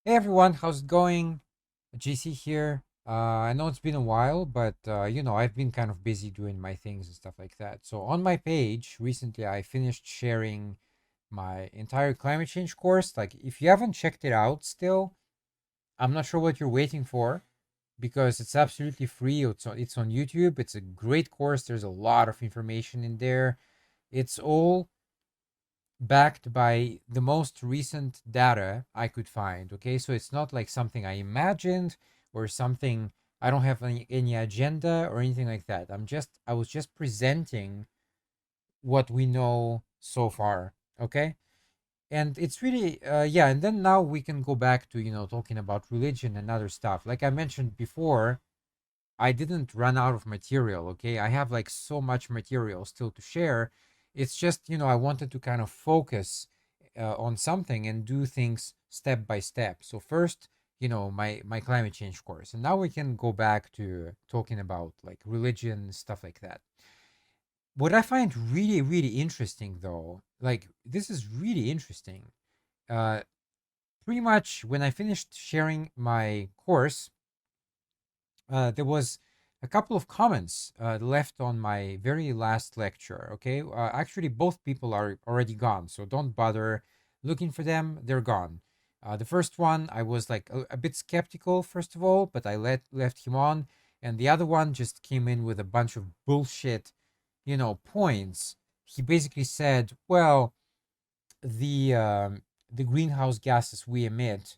Hey everyone, how's it going? GC here. I know it's been a while, but I've been kind of busy doing my things and stuff like that. So on my page recently, I finished sharing my entire climate change course. Like, if you haven't checked it out still, I'm not sure what you're waiting for because it's absolutely free. It's on YouTube. It's a great course. There's a lot of information in there. It's all backed by the most recent data I could find. Okay, so it's not like something I imagined or something. I don't have any agenda or anything like that. I was just presenting what we know so far. Okay, and it's really yeah. And then now we can go back to talking about religion and other stuff. Like I mentioned before, I didn't run out of material, okay? I have like so much material still to share. It's just, I wanted to kind of focus on something and do things step by step. So first, my climate change course. And now we can go back to talking about like religion, stuff like that. What I find really, really interesting though, like this is really interesting. Uh Pretty much when I finished sharing my course, there was a couple of comments left on my very last lecture. Okay, actually, both people are already gone, so don't bother looking for them. They're gone. The first one, I was like a bit skeptical, first of all, but I left him on, and the other one just came in with a bunch of bullshit, points. He basically said, "Well, the the greenhouse gases we emit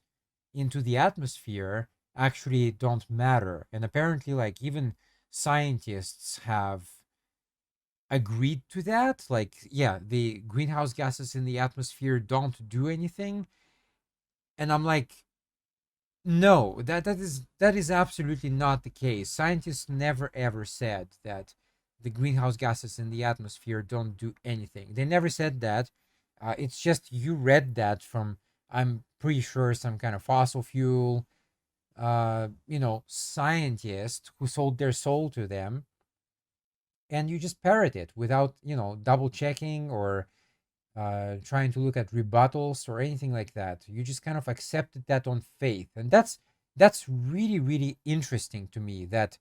into the atmosphere actually don't matter." And apparently, like, even scientists have agreed to that. Like, yeah, the greenhouse gases in the atmosphere don't do anything. And I'm like, no, that is absolutely not the case. Scientists never ever said that the greenhouse gases in the atmosphere don't do anything. They never said that. It's just you read that from, I'm pretty sure, some kind of fossil fuel scientist who sold their soul to them, and you just parrot it without, double checking or trying to look at rebuttals or anything like that. You just kind of accepted that on faith, and that's really, really interesting to me. That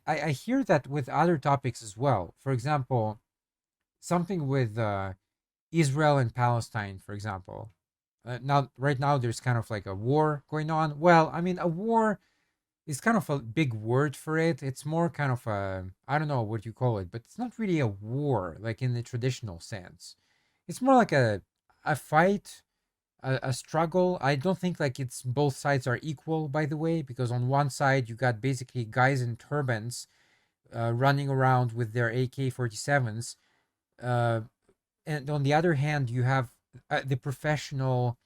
I hear that with other topics as well. For example, something with Israel and Palestine, for example. Now, right now, there's kind of like a war going on. Well, I mean, a war is kind of a big word for it. It's more kind of a, I don't know what you call it, but it's not really a war like in the traditional sense. It's more like a fight, a struggle. I don't think like it's both sides are equal, by the way, because on one side you got basically guys in turbans running around with their AK-47s, uh, and on the other hand you have the professional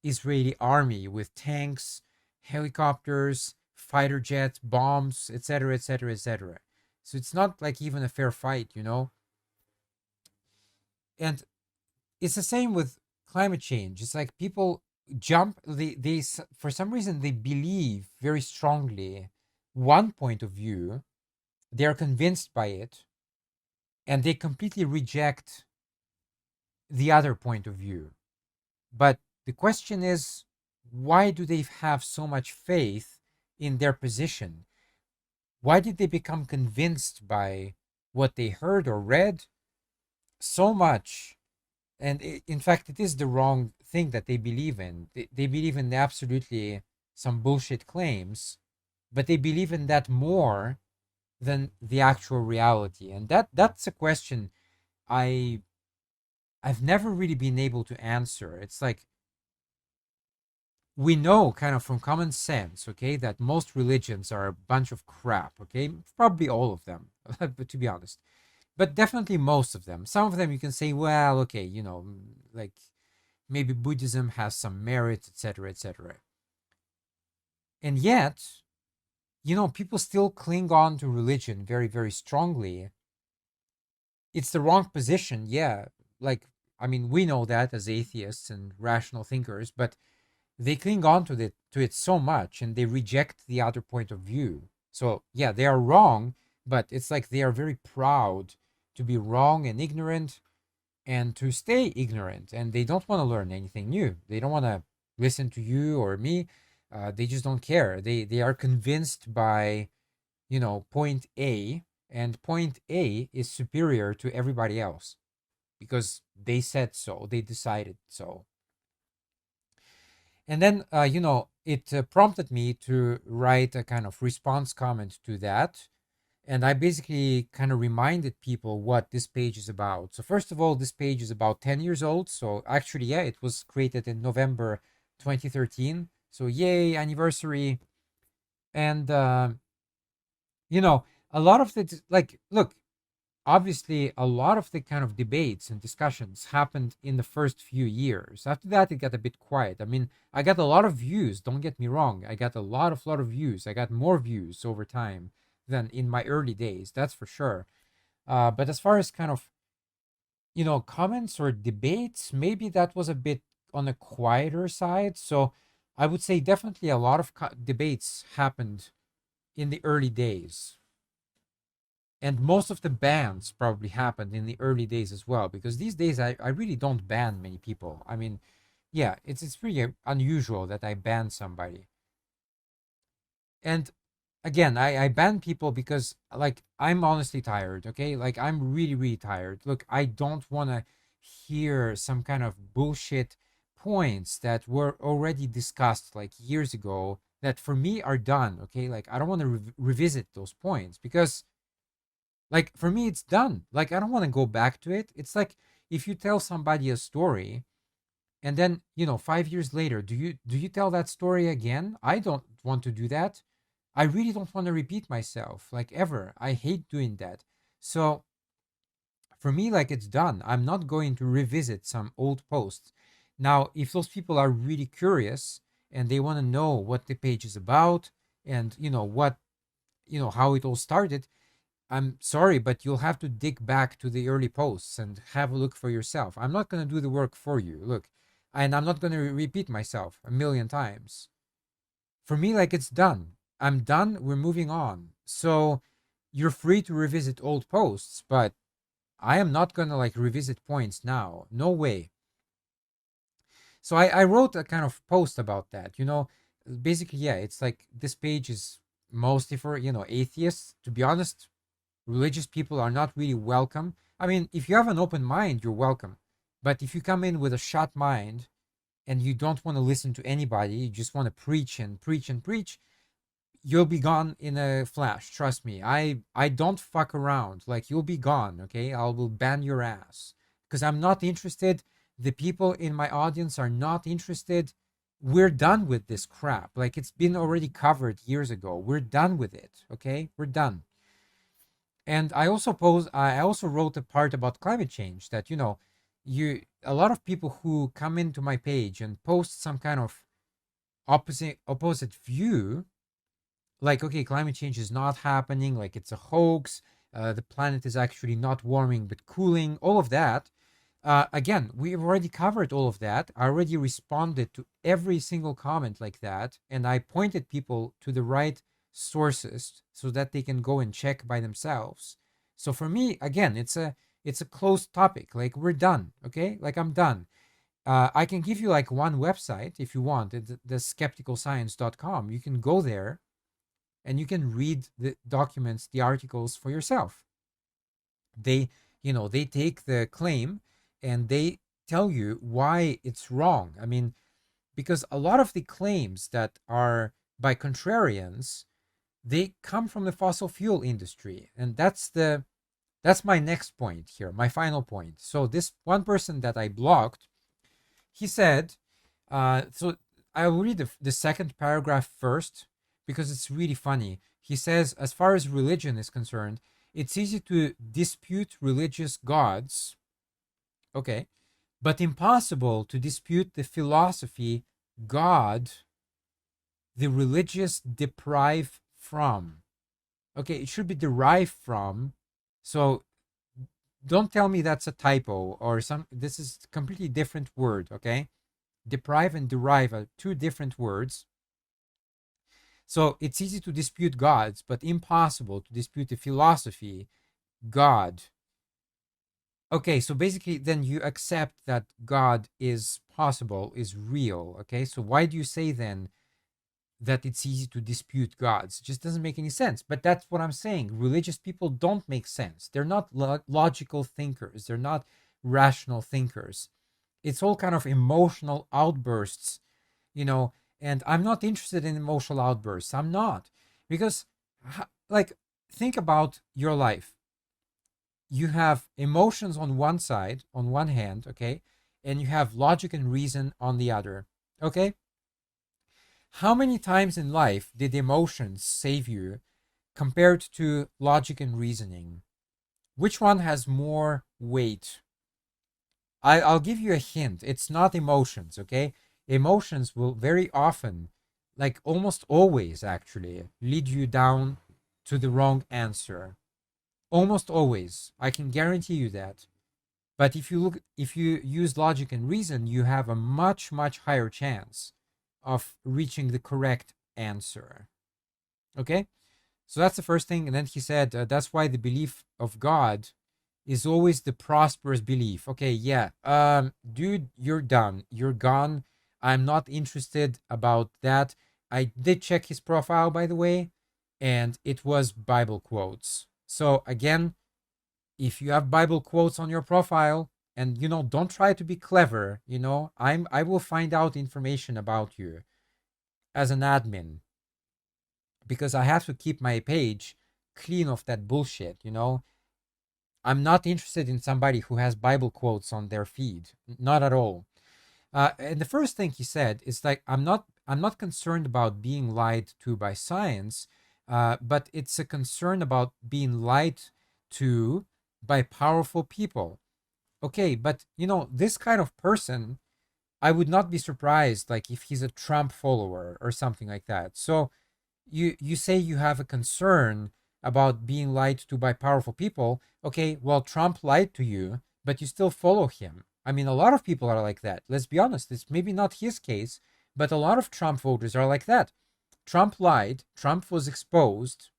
Israeli army with tanks, helicopters, fighter jets, bombs, etc., etc., etc. So it's not like even a fair fight. And it's the same with climate change. It's like people jump. For some reason they believe very strongly one point of view. They are convinced by it, and they completely reject the other point of view. But the question is, why do they have so much faith in their position? Why did they become convinced by what they heard or read so much? And in fact, it is the wrong thing that they believe in. They believe in absolutely some bullshit claims, but they believe in that more than the actual reality. And that's a question I I've never really been able to answer. It's like we know kind of from common sense, okay, that most religions are a bunch of crap, okay? Probably all of them, but to be honest. But definitely most of them. Some of them you can say, well, okay, like maybe Buddhism has some merit, etc., etc. And yet, people still cling on to religion very, very strongly. It's the wrong position, yeah. Like, I mean, we know that as atheists and rational thinkers, but they cling on to it so much and they reject the other point of view. So yeah, they are wrong, but it's like they are very proud to be wrong and ignorant and to stay ignorant, and they don't want to learn anything new. They don't want to listen to you or me. They just don't care. They are convinced by, point A, and point A is superior to everybody else because they said so, they decided so. And then, it prompted me to write a kind of response comment to that. And I basically kind of reminded people what this page is about. So, first of all, this page is about 10 years old. So, actually, yeah, it was created in November 2013. So, yay, anniversary. And, a lot of the, like, look, obviously a lot of the kind of debates and discussions happened in the first few years. After that, it got a bit quiet. I mean, I got a lot of views, don't get me wrong. I got a lot of views. I got more views over time than in my early days, that's for sure. But as far as kind of, comments or debates, maybe that was a bit on the quieter side. So I would say definitely a lot of debates happened in the early days, and most of the bans probably happened in the early days as well, because these days I really don't ban many people. I mean, yeah, it's pretty unusual that I ban somebody. And again, I ban people because, like, I'm honestly tired, okay? Like, I'm really, really tired. Look, I don't want to hear some kind of bullshit points that were already discussed like years ago that for me are done, okay? Like, I don't want to revisit those points because, like, for me, it's done. Like, I don't want to go back to it. It's like if you tell somebody a story and then, 5 years later, do you tell that story again? I don't want to do that. I really don't want to repeat myself, like, ever. I hate doing that. So for me, like, it's done. I'm not going to revisit some old posts. Now, if those people are really curious and they want to know what the page is about and, how it all started, I'm sorry, but you'll have to dig back to the early posts and have a look for yourself. I'm not going to do the work for you. Look, and I'm not going to repeat myself a million times. For me, like, it's done. I'm done. We're moving on. So you're free to revisit old posts, but I am not going to, like, revisit points now. No way. So I wrote a kind of post about that. Basically, yeah, it's like this page is mostly for, atheists. To be honest, religious people are not really welcome. I mean, if you have an open mind, you're welcome. But if you come in with a shut mind and you don't want to listen to anybody, you just want to preach and preach and preach, you'll be gone in a flash. Trust me. I don't fuck around. Like, you'll be gone, okay? I will ban your ass because I'm not interested. The people in my audience are not interested. We're done with this crap. Like, it's been already covered years ago. We're done with it, okay? We're done. And I also wrote a part about climate change that, a lot of people who come into my page and post some kind of opposite view, like, okay, climate change is not happening, like, it's a hoax, the planet is actually not warming but cooling, all of that. Again, we've already covered all of that. I already responded to every single comment like that, and I pointed people to the right sources so that they can go and check by themselves. So for me, again, it's a closed topic. Like, we're done, okay? Like, I'm done. I can give you like one website if you want. It's the skepticalscience.com. You can go there and you can read the documents, the articles for yourself. They take the claim and they tell you why it's wrong. I mean, because a lot of the claims that are by contrarians, they come from the fossil fuel industry, and that's my next point here, my final point. So this one person that I blocked, he said, so I will read the second paragraph first because it's really funny. He says, as far as religion is concerned, it's easy to dispute religious gods, okay, but impossible to dispute the philosophy God the religious deprive from. Okay, it should be derived from. So don't tell me that's a typo or some. This is a completely different word, okay? Deprive and derive are two different words. So it's easy to dispute gods, but impossible to dispute the philosophy God Okay, so basically, then you accept that God is possible, is real. Okay, so why do you say then that it's easy to dispute gods? It just doesn't make any sense. But that's what I'm saying. Religious people don't make sense. They're not logical thinkers, they're not rational thinkers. It's all kind of emotional outbursts, you know, and I'm not interested in emotional outbursts. I'm not. Because, like, think about your life. You have emotions on one side, on one hand, okay, and you have logic and reason on the other, okay? How many times in life did emotions save you compared to logic and reasoning? Which one has more weight? I'll give you a hint. It's not emotions, okay? Emotions will very often, like almost always actually, lead you down to the wrong answer. Almost always. I can guarantee you that. But if you use logic and reason, you have a much, much higher chance of reaching the correct answer. Okay? So that's the first thing. And then he said, that's why the belief of God is always the prosperous belief. Okay, yeah. Dude, you're done. You're gone. I'm not interested about that. I did check his profile, by the way, and it was Bible quotes. So again, if you have Bible quotes on your profile, and don't try to be clever, I will find out information about you as an admin, because I have to keep my page clean of that bullshit. I'm not interested in somebody who has Bible quotes on their feed. Not at all. And the first thing he said is like, I'm not concerned about being lied to by science, but it's a concern about being lied to by powerful people. Okay, but this kind of person, I would not be surprised like if he's a Trump follower or something like that. So you say you have a concern about being lied to by powerful people. Okay, well, Trump lied to you, but you still follow him. I mean, a lot of people are like that. Let's be honest. It's maybe not his case, but a lot of Trump voters are like that. Trump lied. Trump was exposed.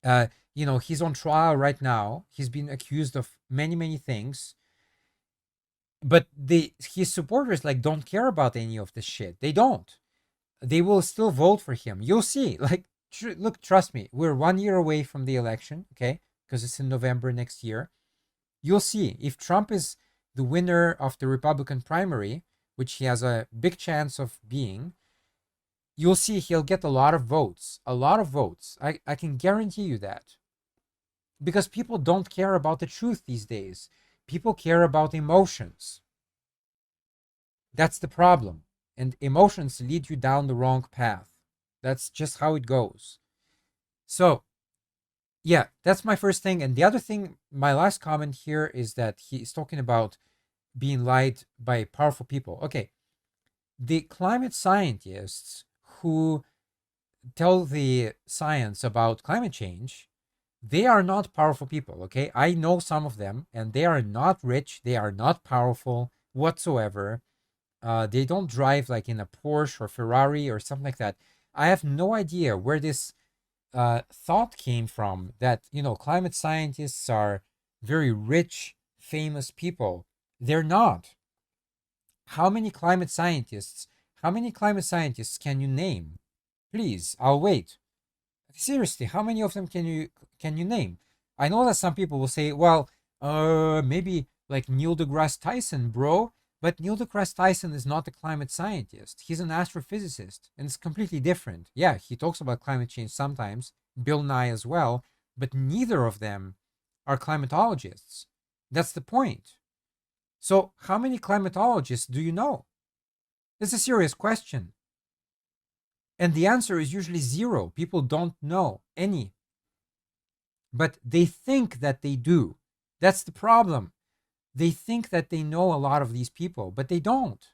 He's on trial right now. He's been accused of many, many things. But his supporters like don't care about any of this shit. They don't. They will still vote for him. You'll see. Like, look, trust me. We're 1 year away from the election, okay? Because it's in November next year. You'll see if Trump is the winner of the Republican primary, which he has a big chance of being. You'll see he'll get a lot of votes. A lot of votes. I can guarantee you that. Because people don't care about the truth these days. People care about emotions. That's the problem. And emotions lead you down the wrong path. That's just how it goes. So, yeah, that's my first thing. And the other thing, my last comment here is that he's talking about being lied by powerful people. Okay, the climate scientists who tell the science about climate change, they are not powerful people. Okay, I know some of them, and they are not rich, they are not powerful whatsoever. They don't drive like in a Porsche or Ferrari or something like that. I have no idea where this thought came from that climate scientists are very rich, famous people. They're not. How many climate scientists? How many climate scientists can you name? Please, I'll wait. Seriously, how many of them can you name? I know that some people will say, well, maybe like Neil deGrasse Tyson, bro. But Neil deGrasse Tyson is not a climate scientist. He's an astrophysicist, and it's completely different. Yeah, he talks about climate change sometimes, Bill Nye as well, but neither of them are climatologists. That's the point. So, how many climatologists do you know? It's a serious question. And the answer is usually zero. People don't know any. But they think that they do. That's the problem. They think that they know a lot of these people, but they don't.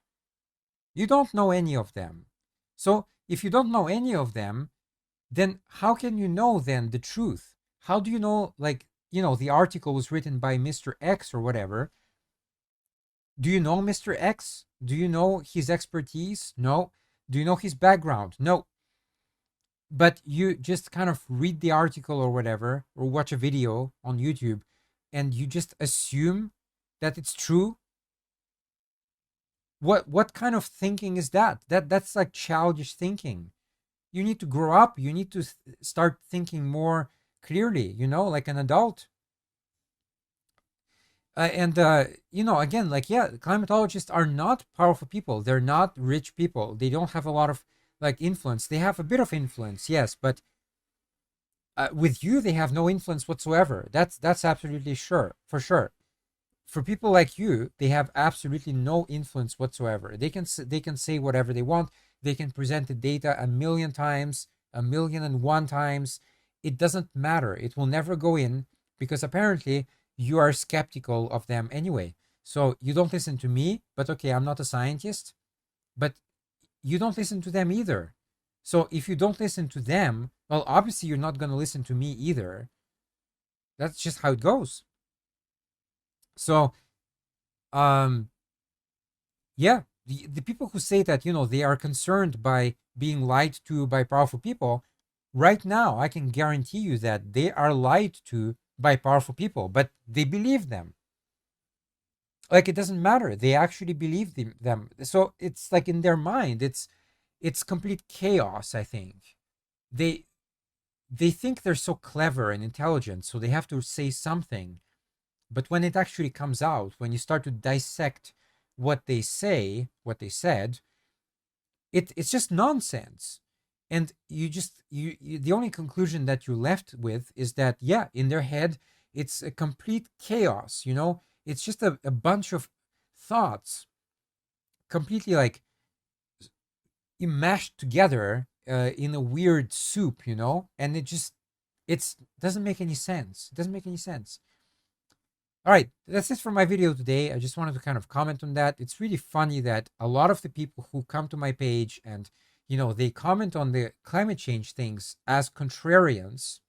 You don't know any of them. So if you don't know any of them, then how can you know then the truth? How do you know, like, the article was written by Mr. X or whatever? Do you know Mr. X? Do you know his expertise? No. Do you know his background? No. But you just kind of read the article or whatever, or watch a video on YouTube, and you just assume that it's true. What kind of thinking is that? That's like childish thinking. You need to grow up. You need to start thinking more clearly, like an adult. And again, like, yeah, climatologists are not powerful people. They're not rich people. They don't have a lot of like influence. They have a bit of influence, yes, but with you, they have no influence whatsoever. That's absolutely sure, for sure. For people like you, they have absolutely no influence whatsoever. They can say whatever they want. They can present the data a million times, 1,000,001 times. It doesn't matter. It will never go in because apparently you are skeptical of them anyway. So you don't listen to me, but okay, I'm not a scientist, but you don't listen to them either. So if you don't listen to them, well, obviously you're not going to listen to me either. That's just how it goes. So, um, yeah, the people who say that, they are concerned by being lied to by powerful people, right now, I can guarantee you that they are lied to by powerful people, but they believe them. Like it doesn't matter. They actually believe them. So it's like in their mind, it's complete chaos, I think. They they think they're so clever and intelligent, so they have to say something. But when it actually comes out, when you start to dissect what they say, what they said, it's just nonsense. And you the only conclusion that you're left with is that, yeah, in their head, it's a complete chaos, It's just a bunch of thoughts completely like mashed together in a weird soup, and it doesn't make any sense. It doesn't make any sense. All right, that's it for my video today. I just wanted to kind of comment on that. It's really funny that a lot of the people who come to my page and they comment on the climate change things as contrarians.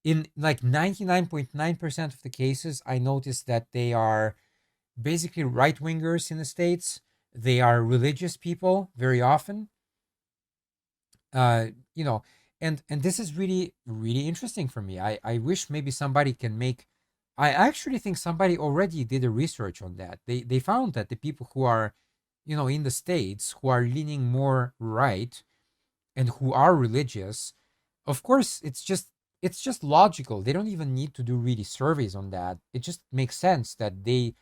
In like 99.9% of the cases, I notice that they are basically right wingers in the States. They are religious people very often. Uh, you know, and this is really, really interesting for me. I wish maybe somebody can make. I actually think somebody already did a research on that. They found that the people who are, in the States, who are leaning more right and who are religious, of course, it's just logical. They don't even need to do really surveys on that. It just makes sense that they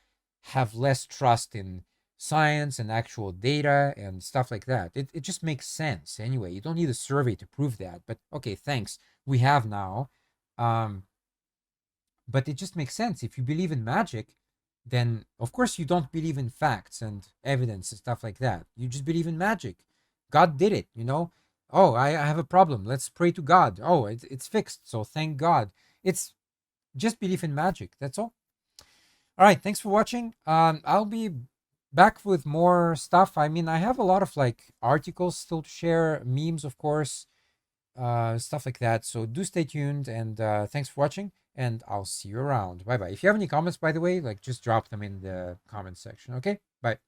have less trust in science and actual data and stuff like that. It just makes sense anyway. You don't need a survey to prove that. But okay, thanks. We have now. Um, but it just makes sense. If you believe in magic, then of course you don't believe in facts and evidence and stuff like that. You just believe in magic. God did it. Oh, I have a problem. Let's pray to God. Oh, it's fixed. So thank God. It's just belief in magic. That's all. All right. Thanks for watching. I'll be back with more stuff. I mean, I have a lot of like articles still to share, memes, of course, stuff like that. So do stay tuned and thanks for watching. And I'll see you around. Bye bye. If you have any comments, by the way, like just drop them in the comments section. Okay. Bye.